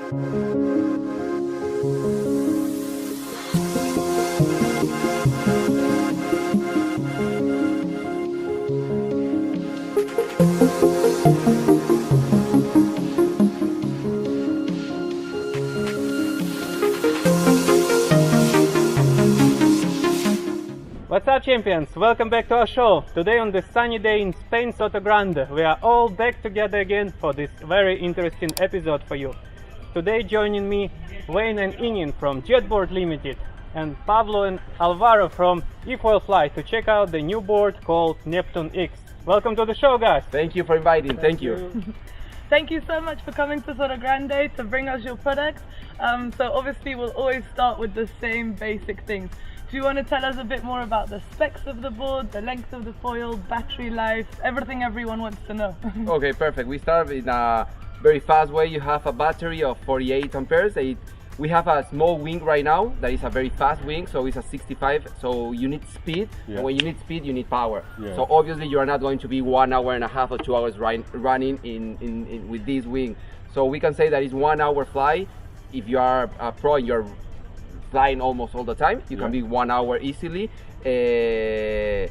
What's up, champions? Welcome back to our show. Today on this sunny day in Spain, Sotogrande, we are all back together again for this very interesting episode for you. Today joining me Wayne and Inin from Jetboard Limited and Pablo and Alvaro from eFoilFly to check out the new board called NEPTUN X. Welcome to the show, guys. Thank you for inviting. Thank you. Thank you so much for coming to Sotogrande to bring us your products. So obviously we'll always start with the same basic things. Do you want to tell us a bit more about the specs of the board, the length of the foil, battery life, everything everyone wants to know? Okay, perfect. We start in a very fast way. You have a battery of 48 amperes. We have a small wing right now that is a very fast wing, so it's a 65, so you need speed, and when you need speed you need power. So obviously you are not going to be 1 hour and a half or 2 hours running with this wing. So we can say that it's 1 hour fly. If you are a pro and you're flying almost all the time, you can be 1 hour easily. The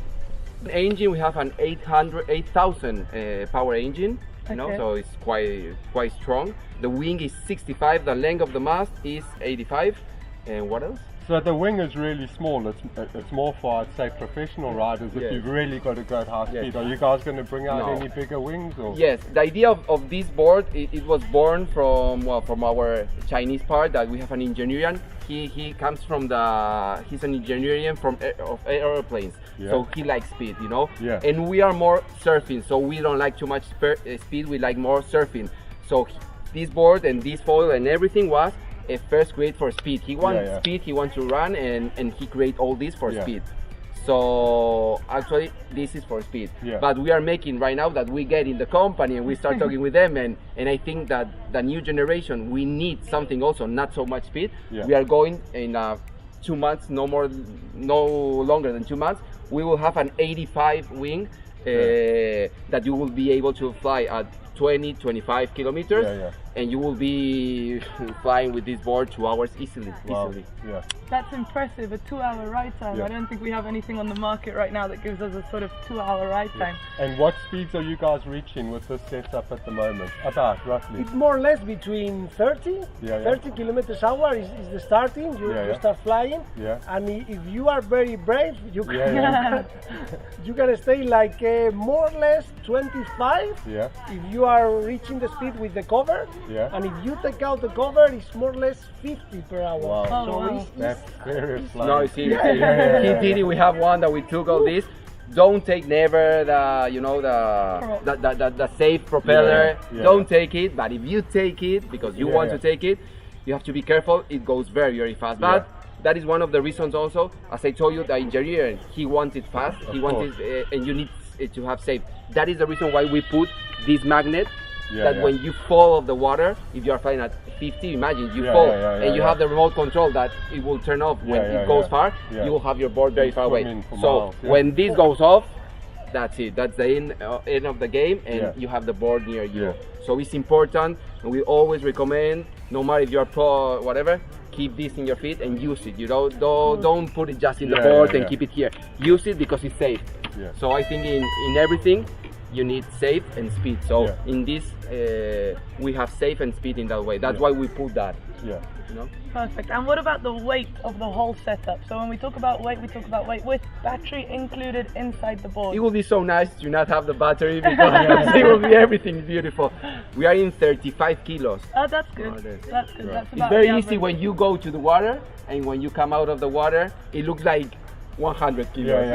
engine, we have an 8,000 power engine. You know, so it's quite strong. The wing is 65, the length of the mast is 85. And what else? So the wing is really small. It's more for, I'd say, professional riders if you've really got to go at high speed. Are you guys going to bring out any bigger wings? Or? Yes, the idea of this board, it was born from our Chinese part that we have an engineer. He comes from he's an engineer of airplanes, so he likes speed, you know. And we are more surfing, so we don't like too much speed. We like more surfing. So this board and this foil and everything was first create for speed. He wants speed. He wants to run, and he create all this for speed. So actually this is for speed, but we are making right now that we get in the company and we start talking with them, and I think that the new generation, we need something also, not so much speed. We are going in 2 months, no longer than 2 months, we will have an 85 wing that you will be able to fly at 20-25 kilometers, and you will be flying with this board 2 hours easily. That's impressive, a 2 hour ride time. I don't think we have anything on the market right now that gives us a sort of 2 hour ride time. And what speeds are you guys reaching with this setup at the moment? About roughly? It's more or less between 30 kilometers an hour is the starting. You start flying, and if you are very brave, you can you can stay like more or less 25 if you are reaching the speed with the cover, and if you take out the cover, it's more or less 50 per hour. So that's serious flying. No, see, he did it. We have one that we took all this. Don't take never the safe propeller. Don't take it. But if you take it because you want to take it, you have to be careful. It goes very fast. But that is one of the reasons also. As I told you, the engineer, he wants it fast. He wants it, and you need it to have safe. That is the reason why we put this magnet. That when you fall of the water, if you are flying at 50, imagine you fall and you have the remote control that it will turn off when it goes far. You will have your board very far away. So when this goes off, that's it. That's the end of the game, and you have the board near you. So it's important, and we always recommend, no matter if you're pro or whatever, keep this in your feet and use it. You know, don't put it just in the board and keep it here. Use it because it's safe. So I think in everything you need safe and speed. So in this we have safe and speed in that way. That's why we put that. You know? Perfect. And what about the weight of the whole setup? So when we talk about weight, we talk about weight with battery included inside the board. It will be so nice to not have the battery because it will be everything beautiful. We are in 35 kilos. Oh, that's good. That's good. That's it's very easy when you go to the water, and when you come out of the water, it looks like 100 kilos.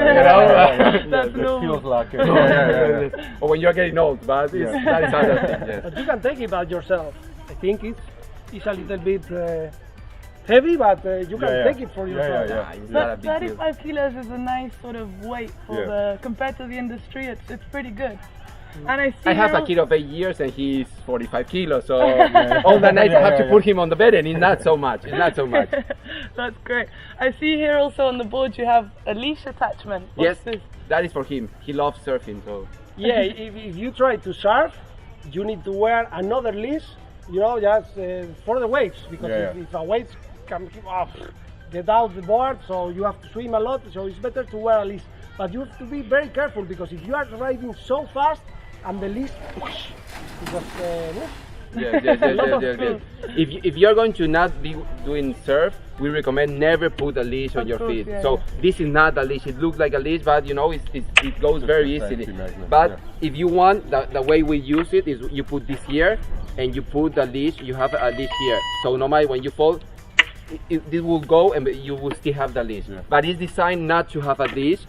That's normal. Feels like it. Or when you're getting old, but that is other thing. But you can take it by yourself. I think it's a little bit heavy, but you can take it for yourself. But 35 kilos is a nice sort of weight for compared to the industry. It's pretty good. And I have a kid of 8 years and he's 45 kilos, so all the nights I have to put him on the bed, and it's not so much. That's great. I see here also on the board you have a leash attachment. What's this? That is for him. He loves surfing, so. If you try to surf, you need to wear another leash you know, just for the waves, because if a wave can get out the board, so you have to swim a lot, so it's better to wear a leash. But you have to be very careful, because if you are riding so fast and the leash, because If you're going to not be doing surf, we recommend never put a leash on your feet. So this is not a leash. It looks like a leash, but you know it goes very easily. But if you want, the way we use it is you put this here and you put the leash. You have a leash here. So no matter when you fall, this will go and you will still have the leash. But it's designed not to have a leash.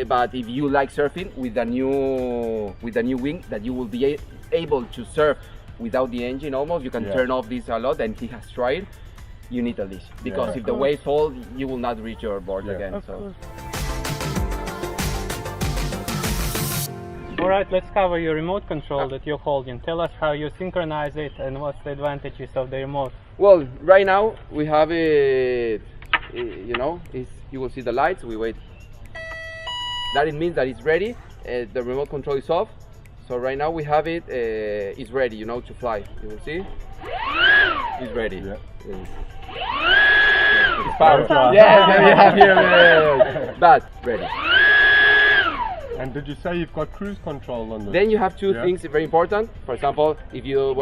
But if you like surfing with the new wing, that you will be able to surf without the engine almost, you can turn off this a lot, and he has tried. You need a leash, because if the waves fall, you will not reach your board again. So. Alright, let's cover your remote control that you're holding. Tell us how you synchronize it and what's the advantages of the remote. Well, right now we have it, you know, you will see the lights. We wait. That it means that it's ready. The remote control is off. So right now we have it, it's ready, you know, to fly. You will see, it's ready. It's powerful. But ready. And did you say you've got cruise control on this? Then you have two things very important. For example, if you,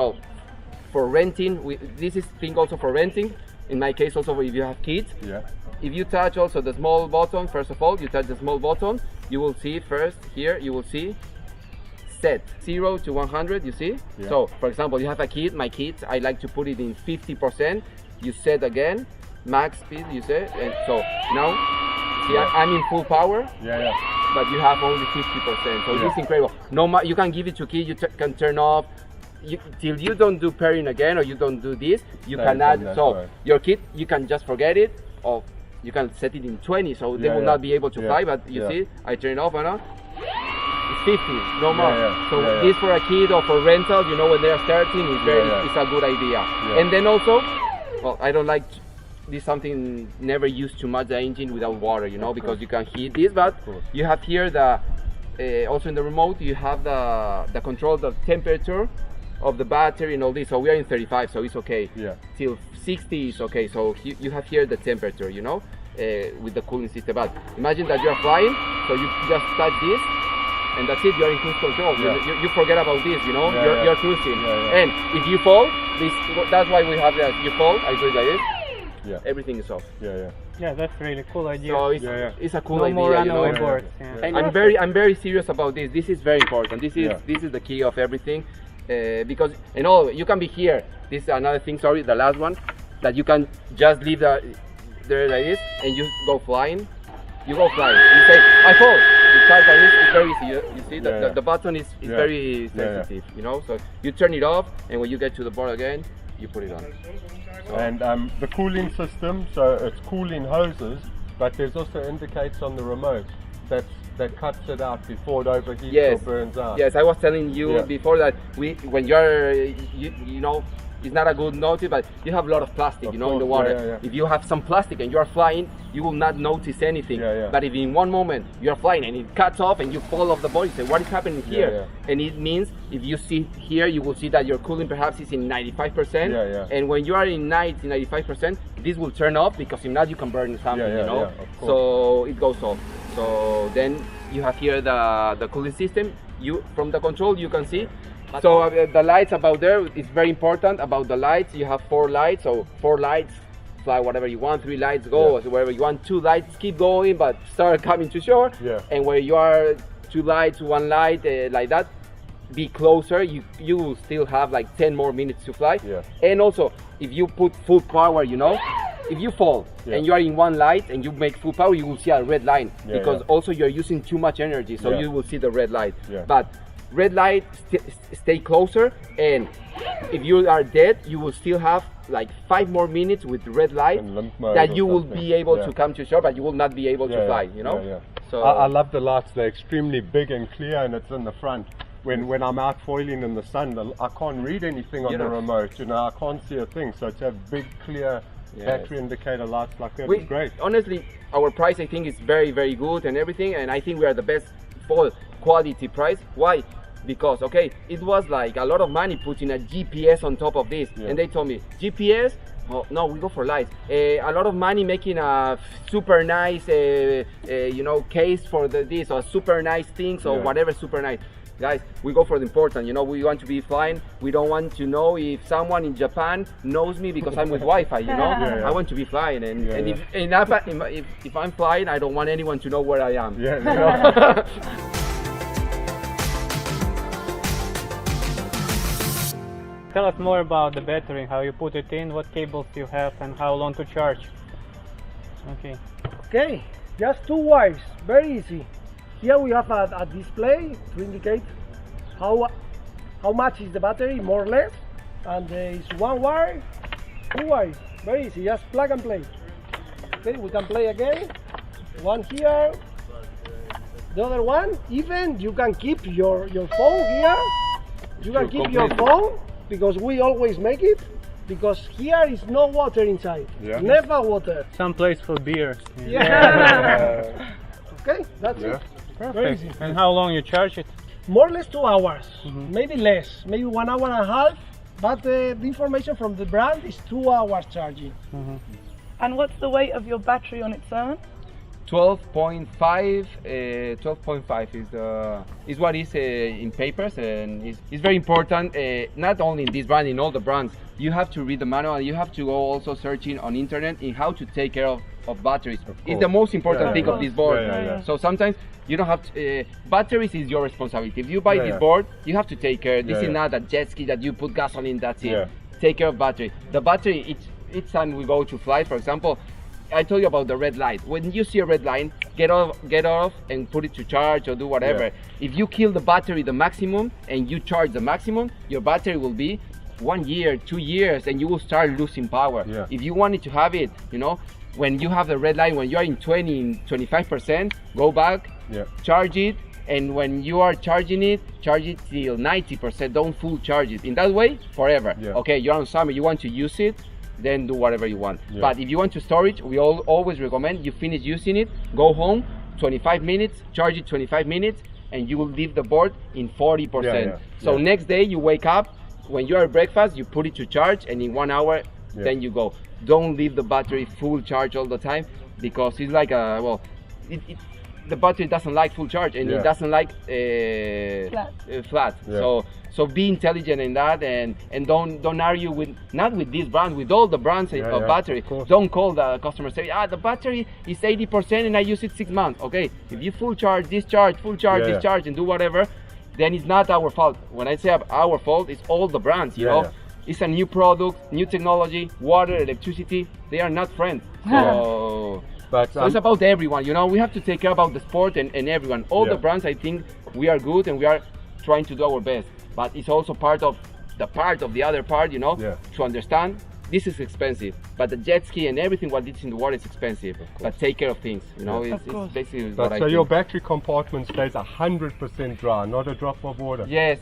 for renting, this is thing also for renting. In my case also if you have kids. If you touch also the small button, first of all, you touch the small button, you will see first here, you will see set 0 to 100, you see? So for example, you have a kid, my kids, I like to put it in 50%. You set again, max speed, you say, and so now, see, I'm in full power, but you have only 50%, so this is incredible. No, you can give it to kids, you can turn off, till you don't do pairing again, or you don't do this, you cannot, your kid, you can just forget it, or you can set it in 20, so they will not be able to fly, but you see, I turn it off and on. 50, no more. So this for a kid or for rentals, you know, when they are starting, it's a good idea. And then also, well, I don't like this something, never use too much the engine without water, you know, because you can heat this, but you have here the, also in the remote, you have the control of the temperature of the battery and all this. So we are in 35, so it's okay. Till 60 is okay. So you have here the temperature, you know, with the cooling system. But imagine that you are flying, so you just touch this, and that's it, you're in cruise control. You forget about this, you know, you're cruising. And if you fall, that's why we have that. You fall, I do it like this, everything is off. Yeah, that's really cool idea. So it's a cool idea, more you know. boards, And I'm very serious about this. This is very important. This is the key of everything. Because, you know, you can be here. This is another thing, sorry, the last one, that you can just leave there like this, and you go flying. You go flying. You say, I fall. You touch like this, it's very easy. You see, the button is very sensitive, you know. So you turn it off, and when you get to the board again, you put it on. So. And the cooling system, so it's cooling hoses, but there's also indicates on the remote that cuts it out before it overheats or burns out. Yes, I was telling you before that when you're, you know, it's not a good notice, but you have a lot of plastic, you know, in the water. If you have some plastic and you are flying, you will not notice anything. But if in one moment you are flying and it cuts off and you fall off the board, you say, what is happening here? And it means if you see here, you will see that your cooling perhaps is in 95%. And when you are in 95%, this will turn off, because if not, you can burn something, you know. So it goes off. So then you have here the cooling system. From the control you can see. So the lights about there is very important. About the lights, you have 4 lights. So 4 lights, fly whatever you want. 3 lights, go wherever you want. 2 lights, keep going, but start coming to shore. And where you are, 2 lights, 1 light, like that, be closer. You will still have like 10 more minutes to fly. And also, if you put full power, you know, if you fall and you are in 1 light and you make full power, you will see a red line, because also you're using too much energy, so you will see the red light. But red light, stay closer, and if you are dead, you will still have like 5 more minutes with red light that you will be able to come to shore, but you will not be able to fly, you know. So I love the lights. They're extremely big and clear, and it's in the front. When I'm out foiling in the sun, I can't read anything on the remote, you know, I can't see a thing. So to have big, clear battery indicator lights like that is great. Honestly, our price, I think, is very, very good and everything, and I think we are the best foil quality price. Why? because okay, it was like a lot of money putting a GPS on top of this, and they told me GPS. Oh, no, we go for lights. A lot of money making a super nice, you know, case for this or super nice things or whatever super nice. Guys, we go for the important. You know, we want to be flying. We don't want to know if someone in Japan knows me because I'm with Wi-Fi. You know, I want to be flying, and if I'm flying, I don't want anyone to know where I am. Yeah. You know? Tell us more about the battery, how you put it in, what cables you have, and how long to charge. Okay, just 2 wires, very easy. Here we have a display to indicate how much is the battery, more or less. And it's 1 wire, 2 wires, very easy, just plug and play. Okay, we can play again. One here, the other one. Even you can keep your phone here. You can keep your phone, because we always make it, because here is no water inside. Never water. Some place for beer. Okay, that's it. Perfect. And how long you charge it? More or less 2 hours, maybe less, maybe 1 hour and a half, but the information from the brand is 2 hours charging. And what's the weight of your battery on its own? 12.5 is what is in papers, and it's very important, not only in this brand, in all the brands. You have to read the manual, you have to go also searching on internet in how to take care of batteries. It's the most important thing of this board. So sometimes you don't have to, batteries is your responsibility. If you buy this board, you have to take care. This is not a jet ski that you put gasoline, that's it. Take care of battery. The battery, each time we go to fly, for example, I told you about the red light. When you see a red line, get off and put it to charge or do whatever. If you kill the battery the maximum and you charge the maximum, your battery will be 1 year, 2 years, and you will start losing power. If you wanted to have it, you know, when you have the red line, when you are in 25%, go back, charge it, and when you are charging it, charge it till 90%. Don't full charge it. In that way, forever. Okay, you're on summer, you want to use it, then do whatever you want. But if you want to storage, we always recommend you finish using it, go home, 25 minutes, charge it 25 minutes, and you will leave the board in 40%. So next day you wake up, when you are at breakfast, you put it to charge, and in 1 hour, then you go. Don't leave the battery full charge all the time, because it's like a, well, the battery doesn't like full charge, and it doesn't like flat. So be intelligent in that, and don't argue with, not with this brand, with all the brands of battery. Don't call the customer, say, the battery is 80% and I use it 6 months. Okay, if you full charge, discharge, full charge, discharge, and do whatever, then it's not our fault. When I say our fault, it's all the brands, you know. It's a new product, new technology, water, electricity, they are not friends. So so it's about everyone, you know. We have to take care about the sport and everyone. All the brands, I think we are good and we are trying to do our best. But it's also part of the other part, you know, to understand this is expensive. But the jet ski and everything what is in the water is expensive. But take care of things, you know. It's basically what I think. Your battery compartment stays 100% dry, not a drop of water. Yes,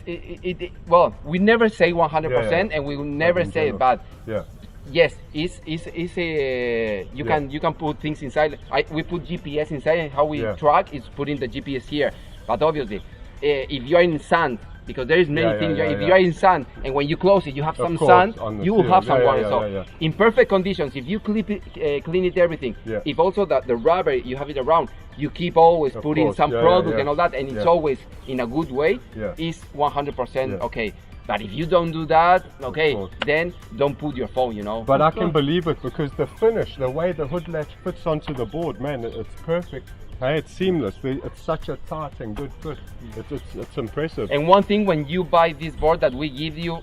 well, we never say 100%, and we will never say it, but yes, it's you can put things inside. We put GPS inside, and how we track is putting the GPS here. But obviously, if you are in sand, because there is many things. If you are in sand and when you close it, you have some sand, you will have some water. So in perfect conditions, if you clean it everything, if also the rubber you have it around, you keep always putting some product and all that, and it's always in a good way, is 100% okay. But if you don't do that, okay, then don't put your phone, you know. But I can believe it, because the finish, the way the hood latch fits onto the board, man, it's perfect. Hey, it's seamless. It's such a tight and good fit. It's impressive. And one thing, when you buy this board that we give you,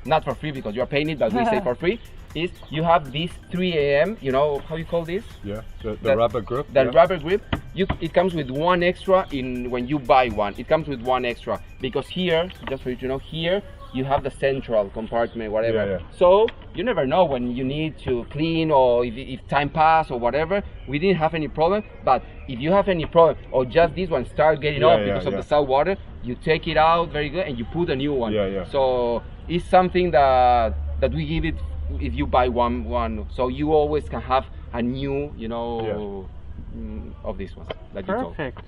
not for free because you're paying it, but we say for free, is you have this 3am, you know, how you call this? The rubber grip. The rubber grip. It comes with 1 extra when you buy one. It comes with 1 extra, because here, just for you to know, here you have the central compartment, whatever. So you never know when you need to clean, or if time pass or whatever. We didn't have any problem, but if you have any problem, or just this one start getting off because of the salt water, you take it out very good and you put a new one. So it's something that we give it if you buy one, so you always can have a new, you know, of this one. Like perfect.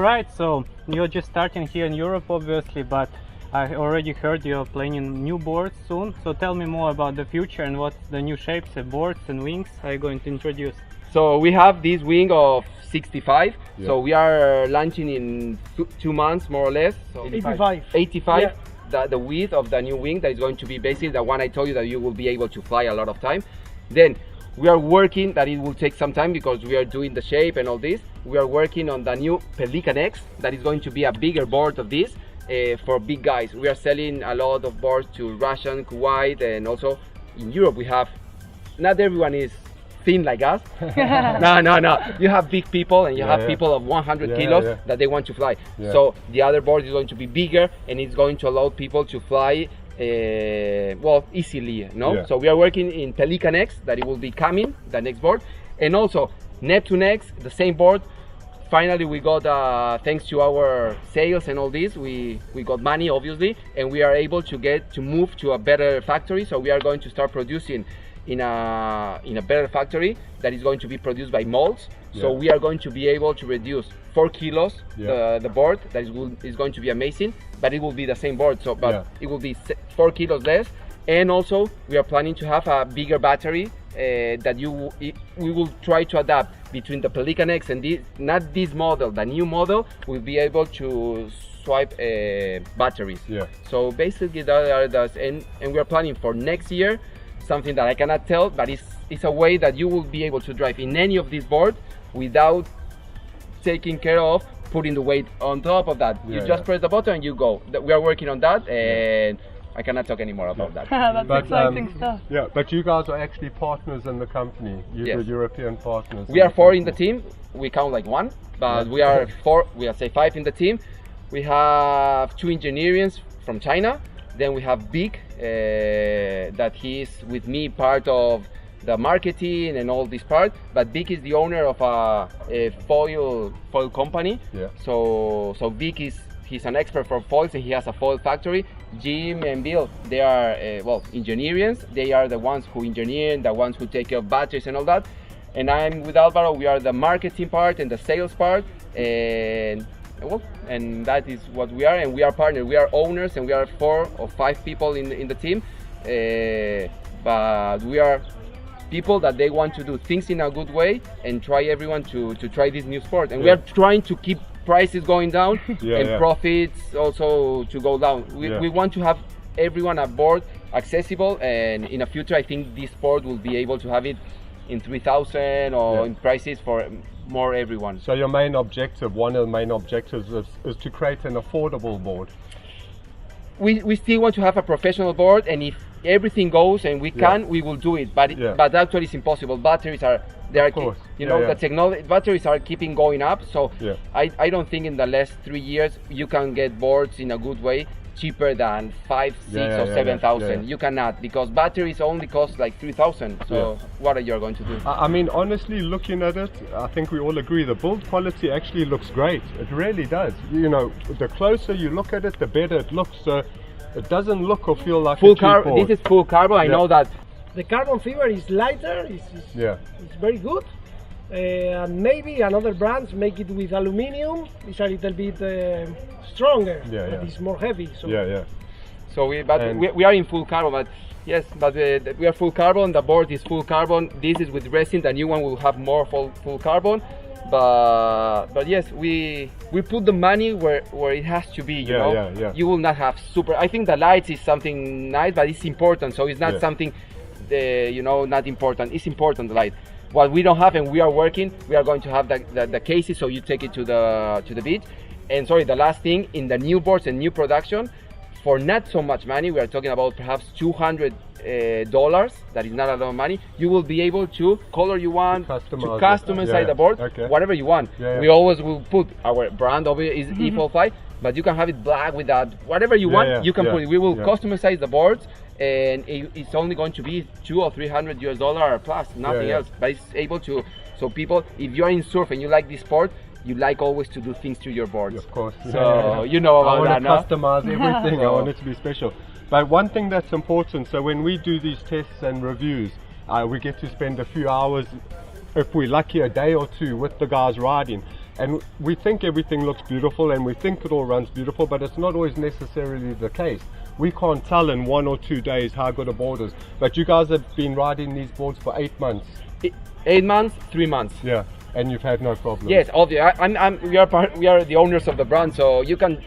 Alright, so you're just starting here in Europe obviously, but I already heard you're planning new boards soon. So tell me more about the future and what the new shapes of boards and wings are you going to introduce? So we have this wing of 65, so we are launching in 2 months more or less. So 85. 85, the width of the new wing, that is going to be basically the one I told you that you will be able to fly a lot of time. Then we are working, that it will take some time because we are doing the shape and all this. We are working on the new Pelican X, that is going to be a bigger board of this for big guys. We are selling a lot of boards to Russian, Kuwait, and also in Europe we have, not everyone is thin like us. No. You have big people and you have people of 100 kilos that they want to fly. So the other board is going to be bigger and it's going to allow people to fly well, easily, no? So we are working in Pelican X, that it will be coming, the next board. And also NEPTUN X, the same board. Finally we got, thanks to our sales and all this, we got money obviously, and we are able to move to a better factory. So we are going to start producing in a better factory that is going to be produced by molds. So we are going to be able to reduce 4 kilos the board. That is going to be amazing, but it will be the same board, so it will be 4 kilos less. And also we are planning to have a bigger battery that we will try to adapt between the Pelican X and this, not this model, the new model will be able to swipe batteries. So basically that are those, and we are planning for next year something that I cannot tell, but it's a way that you will be able to drive in any of these boards without taking care of putting the weight on top of that. You just press the button and you go. We are working on that, and I cannot talk anymore about that. That's exciting stuff. Yeah, but you guys are actually partners in the company. You're the European partners. We are 4 in the team. We count like 1, but we are 4. We are say 5 in the team. We have 2 engineers from China. Then we have Vic, that he is with me part of the marketing and all this part. But Vic is the owner of a foil company. So Vic he's an expert for foils and he has a foil factory. Jim and Bill, they are well, engineers. They are the ones who engineer, the ones who take care of batteries and all that. And I'm with Alvaro. We are the marketing part and the sales part, and that is what we are. And we are partners. We are owners, and we are 4 or 5 people in the team. But we are people that they want to do things in a good way and try everyone to try this new sport. And we are trying to keep prices going down and profits also to go down. We want to have everyone aboard accessible, and in the future I think this sport will be able to have it in 3,000 or in prices for more everyone. So your main objective, one of the main objectives is to create an affordable board. We still want to have a professional board, and if everything goes and we can, we will do it, but actually it's impossible. Batteries are the technology, batteries are keeping going up, so I don't think in the last 3 years you can get boards in a good way cheaper than 5, 6 or 7,000. You cannot, because batteries only cost like 3,000. So what are you going to do? I mean, honestly, looking at it, I think we all agree the build quality actually looks great. It really does. You know, the closer you look at it, the better it looks. So it doesn't look or feel like full carbon. This is full carbon. I know that. The carbon fiber is lighter. It's very good. And maybe another brands make it with aluminium. It's a little bit stronger, but it's more heavy. So So we are in full carbon, but we are full carbon. The board is full carbon. This is with resin. The new one will have more full carbon. But yes, we put the money where it has to be. You know, you will not have super. I think the lights is something nice, but it's important. So it's not something, not important. It's important, the light. What we don't have, and we are working, we are going to have the cases, so you take it to the beach. And sorry, the last thing, in the new boards and new production, for not so much money, we are talking about perhaps $200. That is not a lot of money. You will be able to color you want, to customize the board, whatever you want. We always will put our brand over here is eFoilFly, but you can have it black with that, whatever you want. You can put it. We will customize the boards, and it's only going to be $200 or $300 plus, nothing else. But it's able to, so people, if you are in surf and you like this sport, you like always to do things to your boards. Of course. So you know about that, I want to customize everything. I want it to be special. But one thing that's important, so when we do these tests and reviews, we get to spend a few hours, if we're lucky, a day or 2 with the guys riding. And we think everything looks beautiful and we think it all runs beautiful, but it's not always necessarily the case. We can't tell in 1 or 2 days how good a board is. But you guys have been riding these boards for 8 months. 8 months, 3 months. Yeah, and you've had no problem. Yes, obviously. We are the owners of the brand, so you can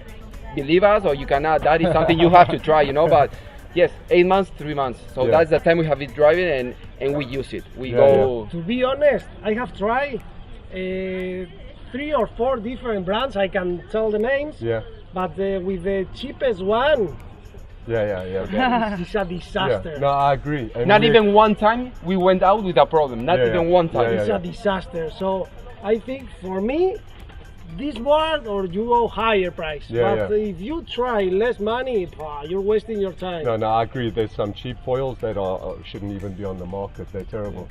believe us or you cannot. That is something you have to try, you know. But yes, 8 months, 3 months. So that's the time we have it driving and we use it. We go. To be honest, I have tried 3 or 4 different brands. I can tell the names. Yeah. But with the cheapest one. It's a disaster. Yeah. No, I agree. And Not even one time we went out with a problem. Not even one time. It's a disaster. So I think for me, this board or you go higher price. But if you try less money, you're wasting your time. No, I agree. There's some cheap foils that shouldn't even be on the market. They're terrible.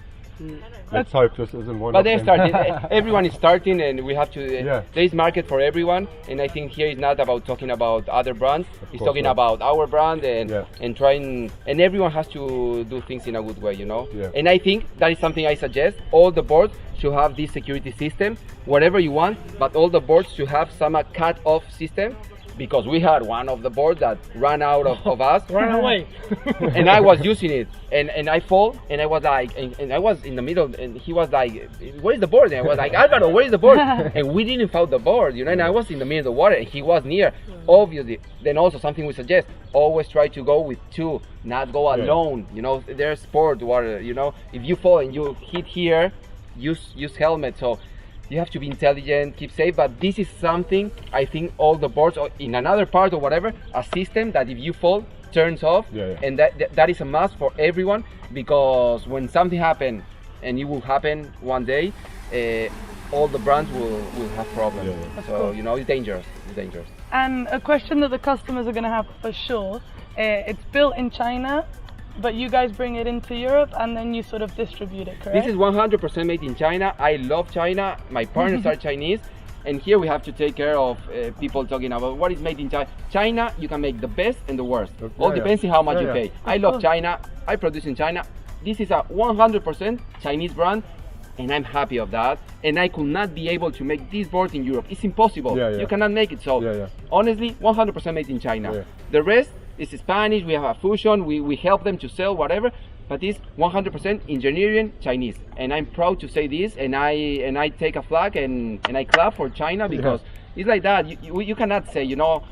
Let's hope this isn't one but of them. But they're starting. Everyone is starting, and we have to. There is market for everyone, and I think here is not about talking about other brands. It's talking about our brand and trying. And everyone has to do things in a good way, you know. And I think that is something I suggest. All the boards should have this security system, whatever you want, but all the boards should have some cut-off system. Because we had one of the boards that ran out of us. Ran away. And I was using it, and I fall, and I was like, and I was in the middle, and he was like, where's the board? And I was like, Alvaro, where's the board? And we didn't find the board, you know, and I was in the middle of the water, and he was near, obviously. Then also something we suggest, always try to go with 2, not go alone, you know, there's sport water, you know, if you fall and you hit here, use helmet. So you have to be intelligent, keep safe, but this is something I think all the boards or in another part or whatever, a system that if you fall, turns off, and that is a must for everyone, because when something happens, and it will happen one day, all the brands will have problems. So you know, it's dangerous. And a question that the customers are going to have for sure, it's built in China, but you guys bring it into Europe and then you sort of distribute it, correct? This is 100% made in China. I love China. My partners are Chinese. And here we have to take care of people talking about what is made in China. China, you can make the best and the worst. All depends on how much you pay. I love China. I produce in China. This is a 100% Chinese brand. And I'm happy of that. And I could not be able to make this board in Europe. It's impossible. You cannot make it. So honestly, 100% made in China. The rest is Spanish. We have a fusion. We help them to sell whatever. But it's 100% engineering Chinese, and I'm proud to say this. And I take a flag and I clap for China, because it's like that. You cannot say, you know,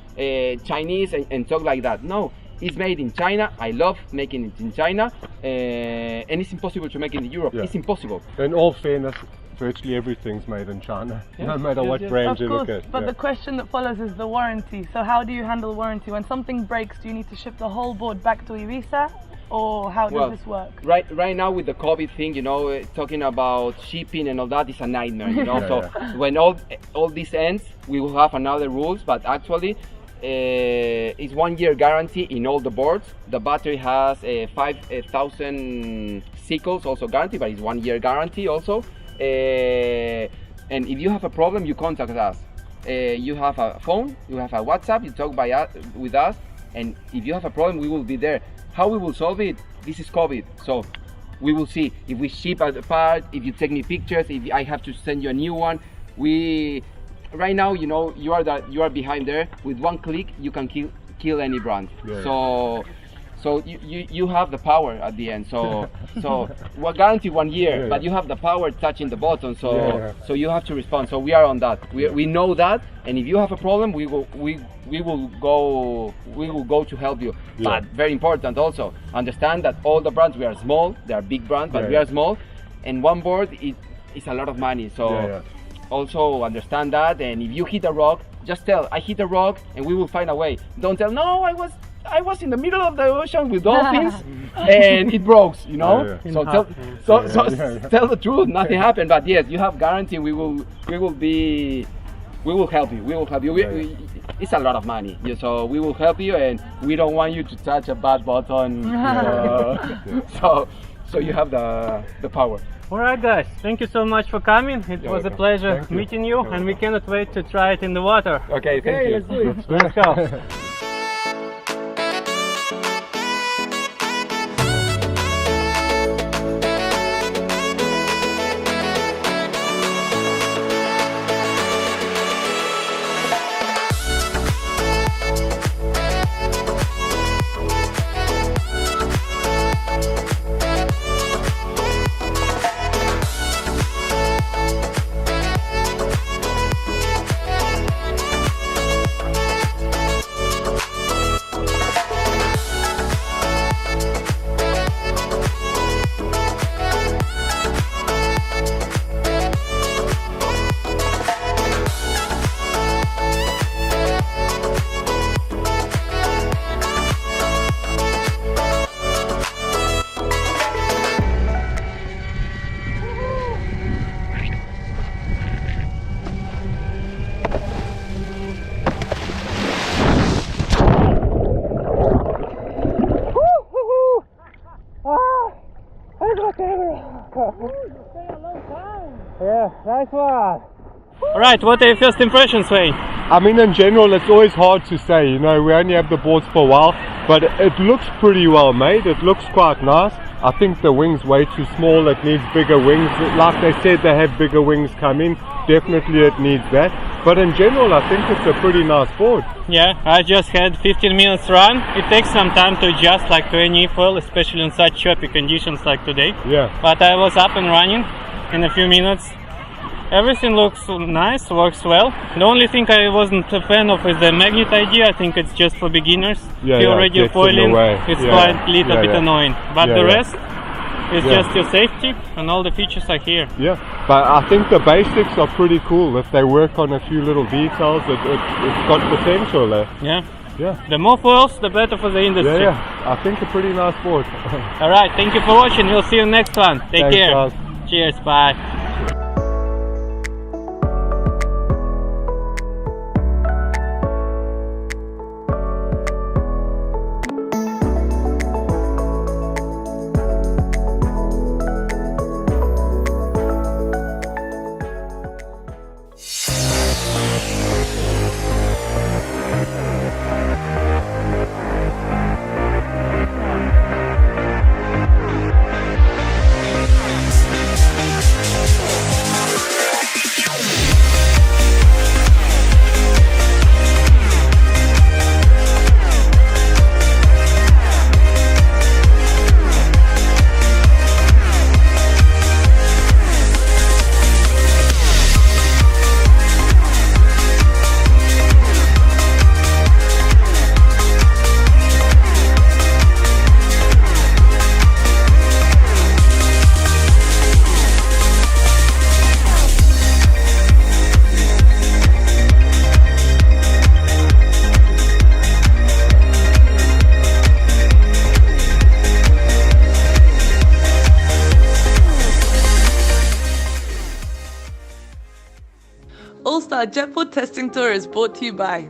Chinese and talk like that. No, it's made in China. I love making it in China, and it's impossible to make it in Europe. It's impossible. In all fairness, virtually everything's made in China, no matter what brand you look at. But the question that follows is the warranty. So how do you handle warranty? When something breaks, do you need to ship the whole board back to Ibiza? Or how does this work? Right now with the COVID thing, you know, talking about shipping and all that is a nightmare, you know. So when all this ends, we will have another rules. But actually, it's 1 year guarantee in all the boards. The battery has 5,000 cycles also guarantee, but it's 1 year guarantee also. And if you have a problem, you contact us. You have a phone, you have a WhatsApp, you talk with us, and if you have a problem, we will be there. How we will solve it? This is COVID, so we will see if we ship a part, if you take me pictures, if I have to send you a new one. Right now, you know, you are behind there. With one click, you can kill any brand. So you have the power at the end. So we're guaranteed 1 year, but you have the power touching the button. So you have to respond. So we are on that. We know that, and if you have a problem, we will go to help you. But very important also, understand that all the brands, we are small. They are big brands, but we are small, and one board is a lot of money. So also understand that. And if you hit a rock, just tell, I hit a rock, and we will find a way. Don't tell, no, I was in the middle of the ocean with dolphins and it broke, you know. So tell the truth. Nothing happened. But yes, you have guarantee. We will help you. It's a lot of money, so we will help you, and we don't want you to touch a bad button. So you have the power. Alright guys, thank you so much for coming. It was a pleasure meeting you, and we cannot wait to try it in the water. Okay, thank you. Let's do it. Let's go. Yeah, nice one. Alright, what are your first impressions, Wayne? I mean, in general, it's always hard to say, you know, we only have the boards for a while, but it looks pretty well made. It looks quite nice. I think the wing's way too small. It needs bigger wings. Like they said, they have bigger wings coming. Definitely it needs that. But in general, I think it's a pretty nice board. Yeah, I just had 15 minutes run. It takes some time to adjust, like to any foil, especially in such choppy conditions like today. Yeah. But I was up and running in a few minutes. Everything looks nice, works well. The only thing I wasn't a fan of is the magnet idea. I think it's just for beginners. Yeah, if you're already foiling, it's quite a little bit annoying. But the rest is just your safety, and all the features are here. Yeah, but I think the basics are pretty cool. If they work on a few little details, it's got potential there. Yeah. Yeah. The more foils, the better for the industry. Yeah. I think a pretty nice board. Alright, thank you for watching. We'll see you next one. Take Thanks, care. guys. Cheers, bye. All-Star Jetboard Testing Tour is brought to you by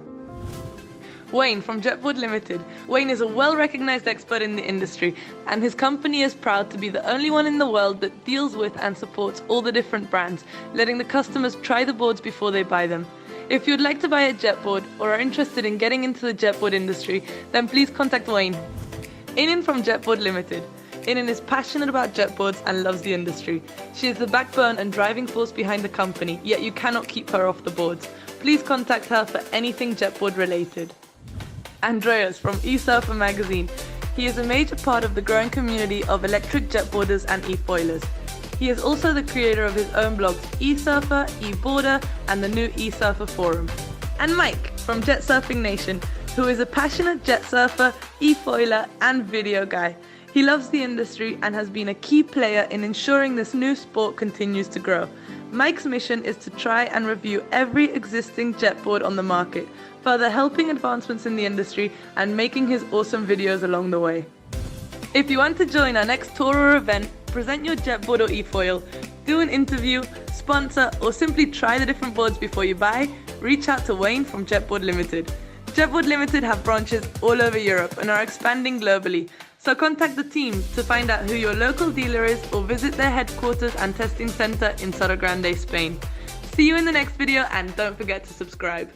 Wayne from Jetboard Limited. Wayne is a well-recognized expert in the industry, and his company is proud to be the only one in the world that deals with and supports all the different brands, letting the customers try the boards before they buy them. If you'd like to buy a jetboard or are interested in getting into the jetboard industry, then please contact Wayne. Inin from Jetboard Limited. Inin is passionate about jetboards and loves the industry. She is the backbone and driving force behind the company, yet you cannot keep her off the boards. Please contact her for anything jetboard related. Andreas from eSurfer magazine. He is a major part of the growing community of electric jetboarders and eFoilers. He is also the creator of his own blogs eSurfer, eBoarder, and the new eSurfer forum. And Mike from Jet Surfing Nation, who is a passionate jet surfer, eFoiler, and video guy. He loves the industry and has been a key player in ensuring this new sport continues to grow. Mike's mission is to try and review every existing jetboard on the market, further helping advancements in the industry and making his awesome videos along the way. If you want to join our next tour or event, present your jetboard or eFoil, do an interview, sponsor, or simply try the different boards before you buy, reach out to Wayne from Jetboard Limited. Jetboard Limited have branches all over Europe and are expanding globally. So contact the team to find out who your local dealer is or visit their headquarters and testing center in Sotogrande, Spain. See you in the next video and don't forget to subscribe.